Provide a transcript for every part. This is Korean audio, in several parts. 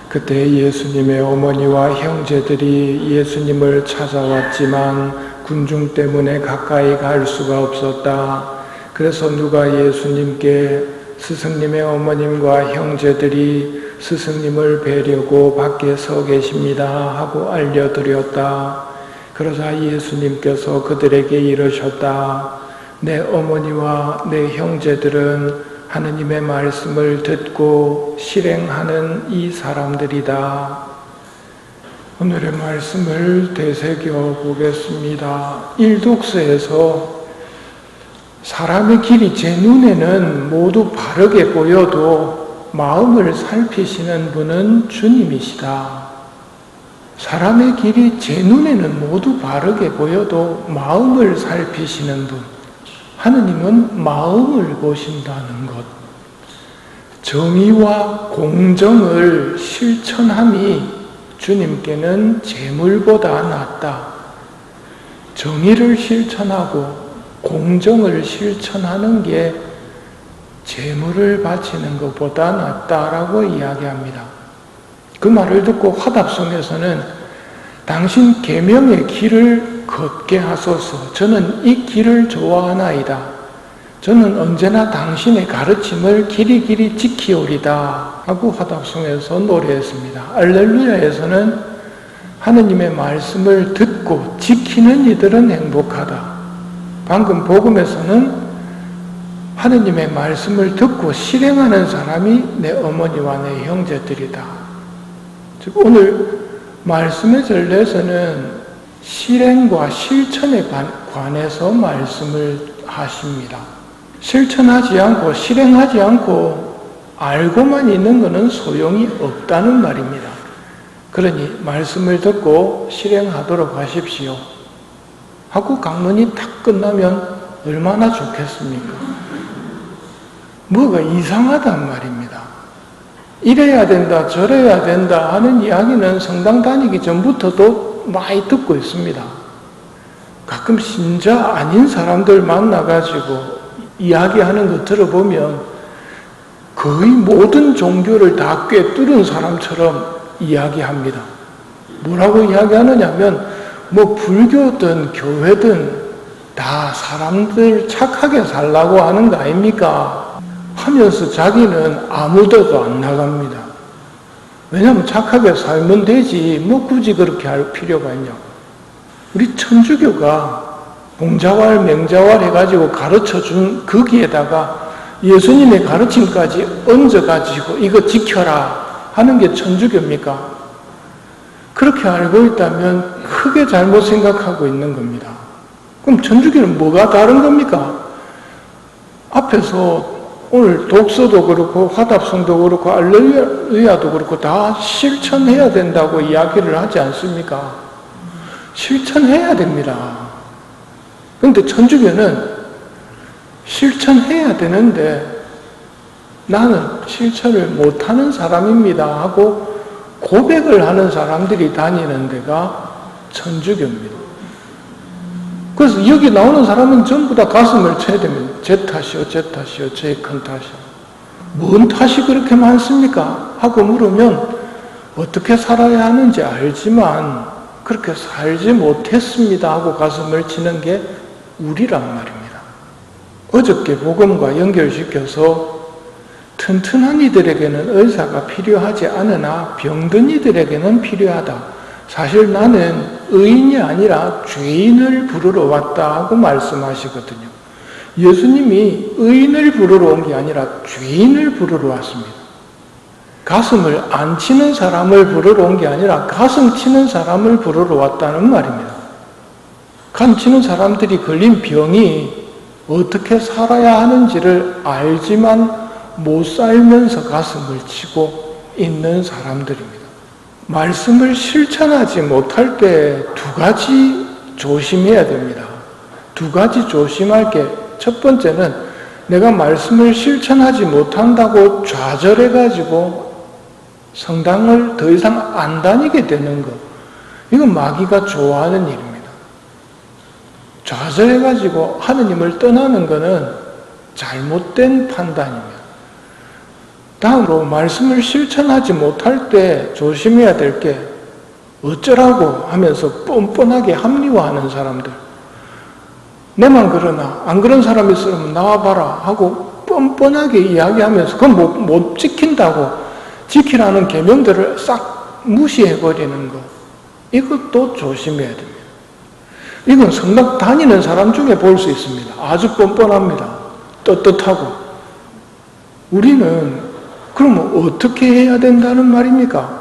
그때 예수님의 어머니와 형제들이 예수님을 찾아왔지만 군중 때문에 가까이 갈 수가 없었다. 그래서 누가 예수님께 스승님의 어머님과 형제들이 스승님을 뵈려고 밖에 서 계십니다 하고 알려드렸다. 그러자 예수님께서 그들에게 이르셨다. 내 어머니와 내 형제들은 하느님의 말씀을 듣고 실행하는 이 사람들이다. 오늘의 말씀을 되새겨 보겠습니다. 일독서에서 사람의 길이 제 눈에는 모두 바르게 보여도 마음을 살피시는 분은 주님이시다. 사람의 길이 제 눈에는 모두 바르게 보여도 마음을 살피시는 분. 하느님은 마음을 보신다는 것. 정의와 공정을 실천함이 주님께는 재물보다 낫다. 정의를 실천하고 공정을 실천하는 게 재물을 바치는 것보다 낫다라고 이야기합니다. 그 말을 듣고 화답송에서는 당신 계명의 길을 걷게 하소서. 저는 이 길을 좋아하나이다. 저는 언제나 당신의 가르침을 길이 지키오리다 하고 화답송에서 노래했습니다. 알렐루야에서는 하느님의 말씀을 듣고 지키는 이들은 행복하다. 방금 복음에서는 하느님의 말씀을 듣고 실행하는 사람이 내 어머니와 내 형제들이다. 즉 오늘 말씀의 전례에서는 실행과 실천에 관해서 말씀을 하십니다. 실천하지 않고 실행하지 않고 알고만 있는 것은 소용이 없다는 말입니다. 그러니 말씀을 듣고 실행하도록 하십시오 하고 강론이 딱 끝나면 얼마나 좋겠습니까? 뭐가 이상하단 말입니다. 이래야 된다 저래야 된다 하는 이야기는 성당 다니기 전부터도 많이 듣고 있습니다. 가끔 신자 아닌 사람들 만나가지고 이야기하는 거 들어보면 거의 모든 종교를 다 꿰뚫은 사람처럼 이야기합니다. 뭐라고 이야기하느냐면 뭐 불교든 교회든 다 사람들 착하게 살라고 하는 거 아닙니까? 하면서 자기는 아무 데도 안 나갑니다. 왜냐하면 착하게 살면 되지 뭐 굳이 그렇게 할 필요가 있냐. 우리 천주교가 공자왈 맹자왈 해가지고 가르쳐준 거기에다가 예수님의 가르침까지 얹어가지고 이거 지켜라 하는 게 천주교입니까? 그렇게 알고 있다면 크게 잘못 생각하고 있는 겁니다. 그럼 천주교는 뭐가 다른 겁니까? 앞에서 오늘 독서도 그렇고 화답송도 그렇고 알렐루야도 그렇고 다 실천해야 된다고 이야기를 하지 않습니까? 실천해야 됩니다. 그런데 천주교는 실천해야 되는데 나는 실천을 못하는 사람입니다 하고 고백을 하는 사람들이 다니는 데가 천주교입니다. 그래서 여기 나오는 사람은 전부 다 가슴을 쳐야 됩니다. 제 탓이요, 제 탓이요, 제 큰 탓이요. 뭔 탓이 그렇게 많습니까? 하고 물으면 어떻게 살아야 하는지 알지만 그렇게 살지 못했습니다 하고 가슴을 치는 게 우리란 말입니다. 어저께 복음과 연결시켜서 튼튼한 이들에게는 의사가 필요하지 않으나 병든 이들에게는 필요하다. 사실 나는 의인이 아니라 죄인을 부르러 왔다 하고 말씀하시거든요. 예수님이 의인을 부르러 온 게 아니라 죄인을 부르러 왔습니다. 가슴을 안 치는 사람을 부르러 온 게 아니라 가슴 치는 사람을 부르러 왔다는 말입니다. 간 치는 사람들이 걸린 병이 어떻게 살아야 하는지를 알지만 못 살면서 가슴을 치고 있는 사람들입니다. 말씀을 실천하지 못할 때 두 가지 조심해야 됩니다. 두 가지 조심할 게 첫 번째는 내가 말씀을 실천하지 못한다고 좌절해가지고 성당을 더 이상 안 다니게 되는 것. 이건 마귀가 좋아하는 일입니다. 좌절해가지고 하느님을 떠나는 것은 잘못된 판단입니다. 다음으로 말씀을 실천하지 못할 때 조심해야 될 게 어쩌라고 하면서 뻔뻔하게 합리화하는 사람들. 내만 그러나 안 그런 사람 있으면 나와봐라 하고 뻔뻔하게 이야기하면서 그건 못 지킨다고 지키라는 계명들을 싹 무시해버리는 것. 이것도 조심해야 됩니다. 이건 성당 다니는 사람 중에 볼 수 있습니다. 아주 뻔뻔합니다. 떳떳하고. 우리는 그러면 어떻게 해야 된다는 말입니까?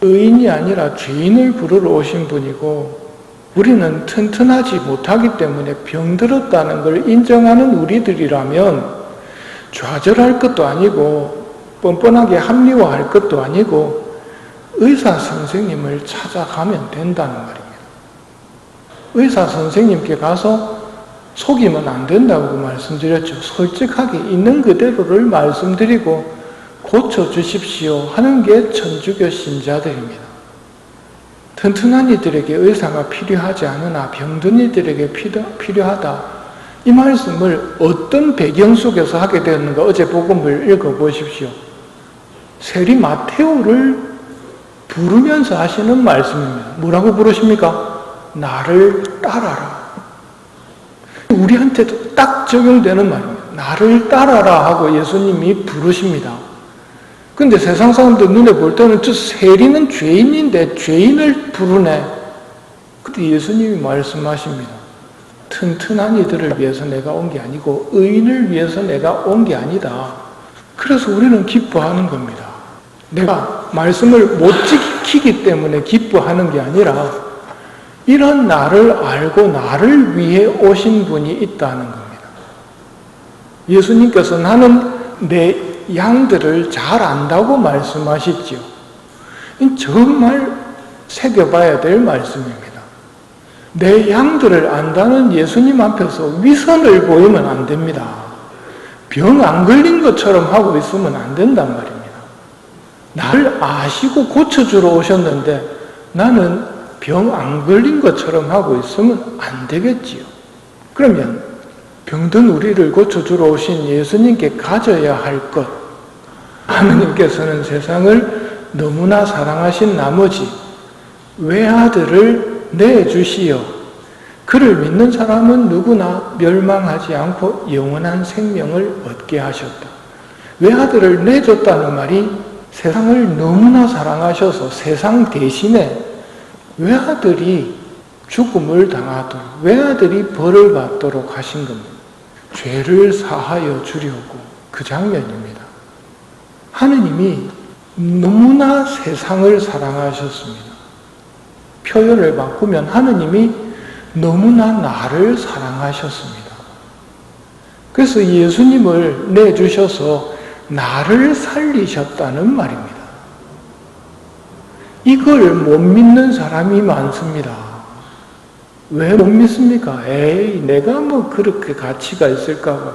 의인이 아니라 죄인을 부르러 오신 분이고 우리는 튼튼하지 못하기 때문에 병들었다는 걸 인정하는 우리들이라면 좌절할 것도 아니고 뻔뻔하게 합리화할 것도 아니고 의사 선생님을 찾아가면 된다는 말입니다. 의사 선생님께 가서 속이면 안 된다고 말씀드렸죠. 솔직하게 있는 그대로를 말씀드리고 고쳐주십시오 하는 게 천주교 신자들입니다. 튼튼한 이들에게 의사가 필요하지 않으나 병든 이들에게 필요하다. 이 말씀을 어떤 배경 속에서 하게 되었는가 어제 복음을 읽어보십시오. 세리 마테오를 부르면서 하시는 말씀입니다. 뭐라고 부르십니까? 나를 따라라. 우리한테도 딱 적용되는 말입니다. 나를 따라라 하고 예수님이 부르십니다. 근데 세상 사람들 눈에 볼 때는 저 세리는 죄인인데 죄인을 부르네. 근데 예수님이 말씀하십니다. 튼튼한 이들을 위해서 내가 온 게 아니고 의인을 위해서 내가 온 게 아니다. 그래서 우리는 기뻐하는 겁니다. 내가 말씀을 못 지키기 때문에 기뻐하는 게 아니라 이런 나를 알고 나를 위해 오신 분이 있다는 겁니다. 예수님께서 나는 내 양들을 잘 안다고 말씀하시지요. 정말 새겨봐야 될 말씀입니다. 내 양들을 안다는 예수님 앞에서 위선을 보이면 안 됩니다. 병 안 걸린 것처럼 하고 있으면 안 된단 말입니다. 나를 아시고 고쳐주러 오셨는데 나는 병 안 걸린 것처럼 하고 있으면 안 되겠지요. 그러면 병든 우리를 고쳐주러 오신 예수님께 가져야 할 것. 하느님께서는 세상을 너무나 사랑하신 나머지 외아들을 내주시어 그를 믿는 사람은 누구나 멸망하지 않고 영원한 생명을 얻게 하셨다. 외아들을 내줬다는 말이 세상을 너무나 사랑하셔서 세상 대신에 외아들이 죽음을 당하도록 외아들이 벌을 받도록 하신 겁니다. 죄를 사하여 주려고 그 장면입니다. 하느님이 너무나 세상을 사랑하셨습니다. 표현을 바꾸면 하느님이 너무나 나를 사랑하셨습니다. 그래서 예수님을 내주셔서 나를 살리셨다는 말입니다. 이걸 못 믿는 사람이 많습니다. 왜 못 믿습니까? 에이, 내가 뭐 그렇게 가치가 있을까 봐.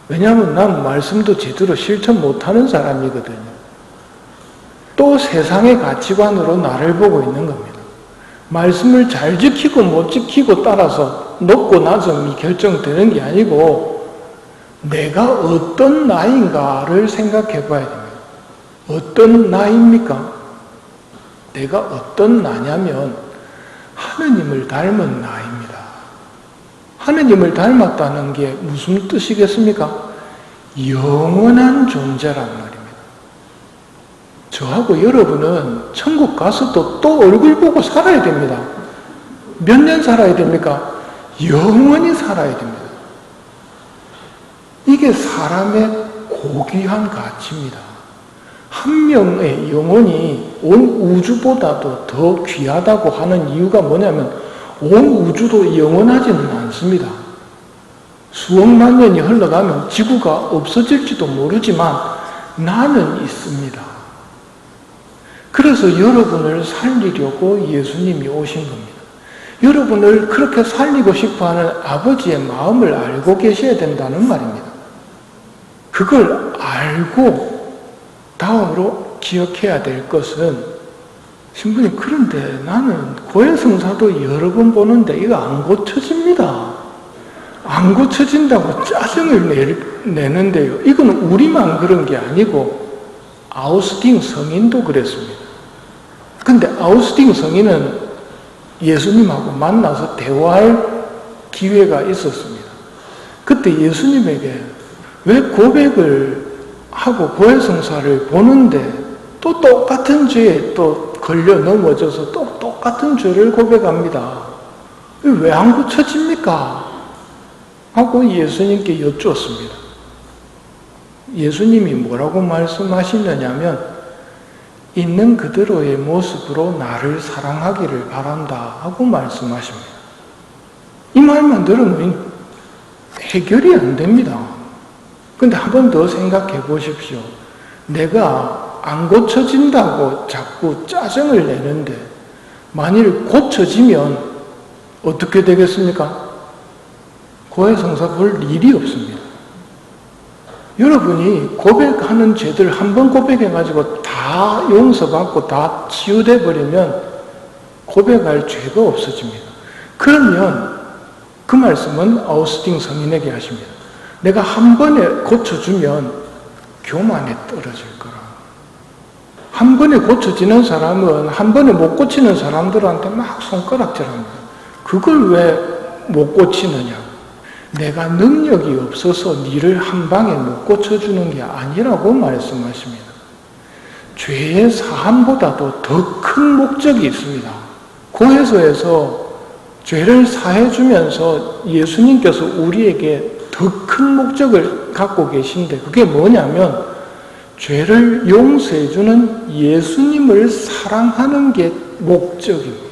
왜냐하면 난 말씀도 제대로 실천 못하는 사람이거든요. 또 세상의 가치관으로 나를 보고 있는 겁니다. 말씀을 잘 지키고 못 지키고 따라서 높고 낮음이 결정되는 게 아니고 내가 어떤 나인가를 생각해 봐야 됩니다. 어떤 나입니까? 내가 어떤 나냐면 하느님을 닮은 나입니다. 하느님을 닮았다는 게 무슨 뜻이겠습니까? 영원한 존재란 말입니다. 저하고 여러분은 천국 가서도 또 얼굴 보고 살아야 됩니다. 몇 년 살아야 됩니까? 영원히 살아야 됩니다. 이게 사람의 고귀한 가치입니다. 한 명의 영혼이 온 우주보다도 더 귀하다고 하는 이유가 뭐냐면 온 우주도 영원하지는 않습니다. 수억만 년이 흘러가면 지구가 없어질지도 모르지만 나는 있습니다. 그래서 여러분을 살리려고 예수님이 오신 겁니다. 여러분을 그렇게 살리고 싶어하는 아버지의 마음을 알고 계셔야 된다는 말입니다. 그걸 알고 다음으로 기억해야 될 것은 신부님 그런데 나는 고해성사도 여러 번 보는데 이거 안 고쳐집니다. 안 고쳐진다고 짜증을 내는데요. 이건 우리만 그런 게 아니고 아우스팅 성인도 그랬습니다. 근데 아우스팅 성인은 예수님하고 만나서 대화할 기회가 있었습니다. 그때 예수님에게 왜 고백을 하고 고해성사를 보는데 또 똑같은 죄에 또 걸려 넘어져서 또 똑같은 죄를 고백합니다. 왜 안 고쳐집니까? 하고 예수님께 여쭈었습니다. 예수님이 뭐라고 말씀하시느냐면 있는 그대로의 모습으로 나를 사랑하기를 바란다 하고 말씀하십니다. 이 말만 들으면 해결이 안 됩니다. 근데 한 번 더 생각해 보십시오. 내가 안 고쳐진다고 자꾸 짜증을 내는데 만일 고쳐지면 어떻게 되겠습니까? 고해성사 볼 일이 없습니다. 여러분이 고백하는 죄들 한 번 고백해가지고 다 용서받고 다 치유돼 버리면 고백할 죄가 없어집니다. 그러면 그 말씀은 아우스팅 성인에게 하십니다. 내가 한 번에 고쳐주면 교만에 떨어질 거라. 한 번에 고쳐지는 사람은 한 번에 못 고치는 사람들한테 막 손가락질합니다. 그걸 왜 못 고치느냐? 내가 능력이 없어서 니를 한 방에 못 고쳐주는 게 아니라고 말씀하십니다. 죄의 사함보다도 더 큰 목적이 있습니다. 고해서에서 죄를 사해주면서 예수님께서 우리에게 더 큰 목적을 갖고 계신데 그게 뭐냐면 죄를 용서해주는 예수님을 사랑하는 게 목적입니다.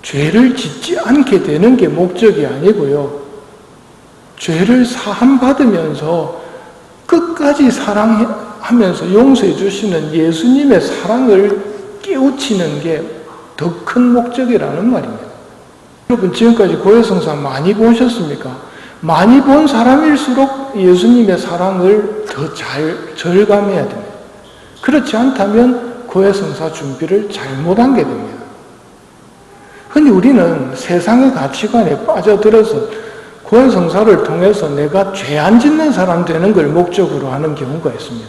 죄를 짓지 않게 되는 게 목적이 아니고요. 죄를 사함받으면서 끝까지 사랑하면서 용서해 주시는 예수님의 사랑을 깨우치는 게 더 큰 목적이라는 말입니다. 여러분 지금까지 고해성사 많이 보셨습니까? 많이 본 사람일수록 예수님의 사랑을 더 잘 절감해야 됩니다. 그렇지 않다면 고해성사 준비를 잘못한 게 됩니다. 흔히 우리는 세상의 가치관에 빠져들어서 고해성사를 통해서 내가 죄 안 짓는 사람 되는 걸 목적으로 하는 경우가 있습니다.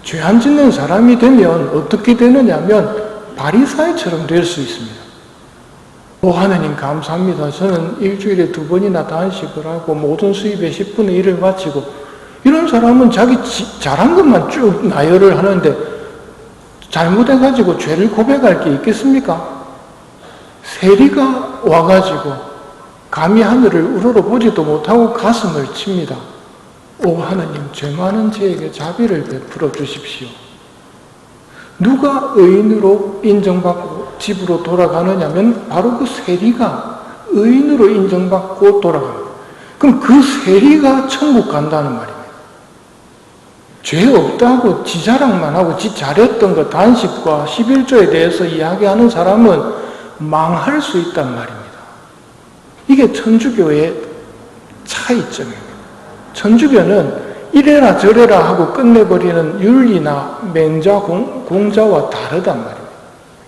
죄 안 짓는 사람이 되면 어떻게 되느냐면 바리사이처럼 될 수 있습니다. 하느님 감사합니다. 저는 일주일에 2번이나 단식을 하고 모든 수입의 10분의 1을 바치고 이런 사람은 자기 잘한 것만 쭉 나열을 하는데 잘못해가지고 죄를 고백할 게 있겠습니까? 세리가 와가지고 감히 하늘을 우러러보지도 못하고 가슴을 칩니다. 오 하느님 죄 많은 저에게 자비를 베풀어 주십시오. 누가 의인으로 인정받고 집으로 돌아가느냐면 바로 그 세리가 의인으로 인정받고 돌아갑니다. 그럼 그 세리가 천국 간다는 말입니다. 죄 없다고 지 자랑만 하고 지 잘했던 거 단식과 11조에 대해서 이야기하는 사람은 망할 수 있단 말입니다. 이게 천주교의 차이점입니다. 천주교는 이래라 저래라 하고 끝내버리는 윤리나 맹자, 공자와 다르단 말입니다.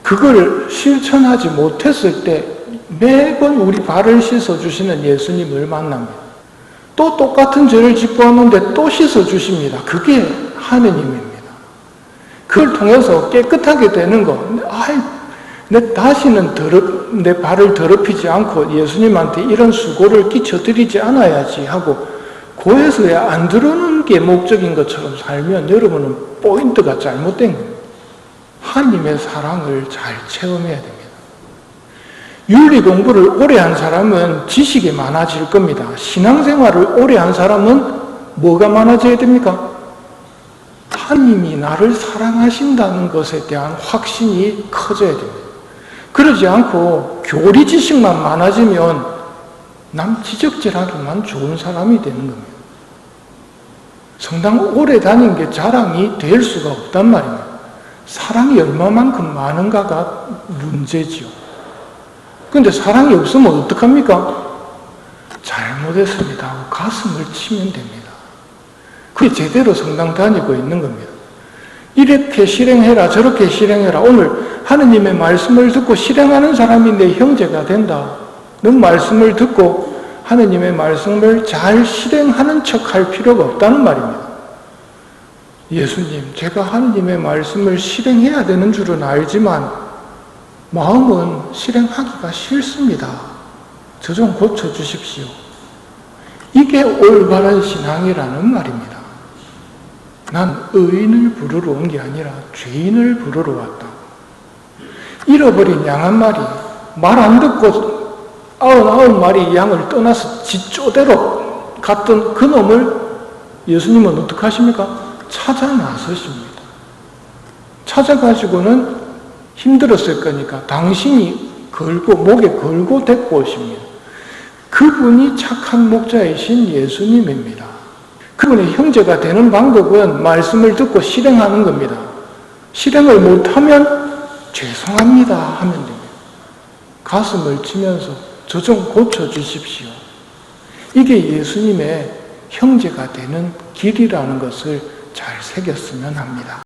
그걸 실천하지 못했을 때 매번 우리 발을 씻어주시는 예수님을 만납니다. 또 똑같은 죄를 짓고 왔는데 또 씻어주십니다. 그게 하느님입니다. 그걸 통해서 깨끗하게 되는 거. 내 다시는 내 발을 더럽히지 않고 예수님한테 이런 수고를 끼쳐드리지 않아야지 하고 고해서에 안 들어오는 게 목적인 것처럼 살면 여러분은 포인트가 잘못된 겁니다. 하나님의 사랑을 잘 체험해야 됩니다. 윤리 공부를 오래 한 사람은 지식이 많아질 겁니다. 신앙생활을 오래 한 사람은 뭐가 많아져야 됩니까? 하나님이 나를 사랑하신다는 것에 대한 확신이 커져야 됩니다. 그러지 않고 교리 지식만 많아지면 남 지적질하기만 좋은 사람이 되는 겁니다. 성당 오래 다닌 게 자랑이 될 수가 없단 말입니다. 사랑이 얼마만큼 많은가가 문제지요. 그런데 사랑이 없으면 어떡합니까? 잘못했습니다 하고 가슴을 치면 됩니다. 그게 제대로 성당 다니고 있는 겁니다. 이렇게 실행해라 저렇게 실행해라. 오늘 하느님의 말씀을 듣고 실행하는 사람이 내 형제가 된다. 는 말씀을 듣고 하느님의 말씀을 잘 실행하는 척 할 필요가 없다는 말입니다. 예수님, 제가 하느님의 말씀을 실행해야 되는 줄은 알지만 마음은 실행하기가 싫습니다. 저 좀 고쳐주십시오. 이게 올바른 신앙이라는 말입니다. 난 의인을 부르러 온 게 아니라 죄인을 부르러 왔다. 잃어버린 양 한 마리, 말 안 듣고 99마리 양을 떠나서 지쪼대로 갔던 그 놈을 예수님은 어떻게 하십니까? 찾아 나서십니다. 찾아가지고는 힘들었을 거니까 당신이 목에 걸고 데리고 오십니다. 그분이 착한 목자이신 예수님입니다. 그분의 형제가 되는 방법은 말씀을 듣고 실행하는 겁니다. 실행을 못하면 죄송합니다 하면 됩니다. 가슴을 치면서 저 좀 고쳐주십시오. 이게 예수님의 형제가 되는 길이라는 것을 잘 새겼으면 합니다.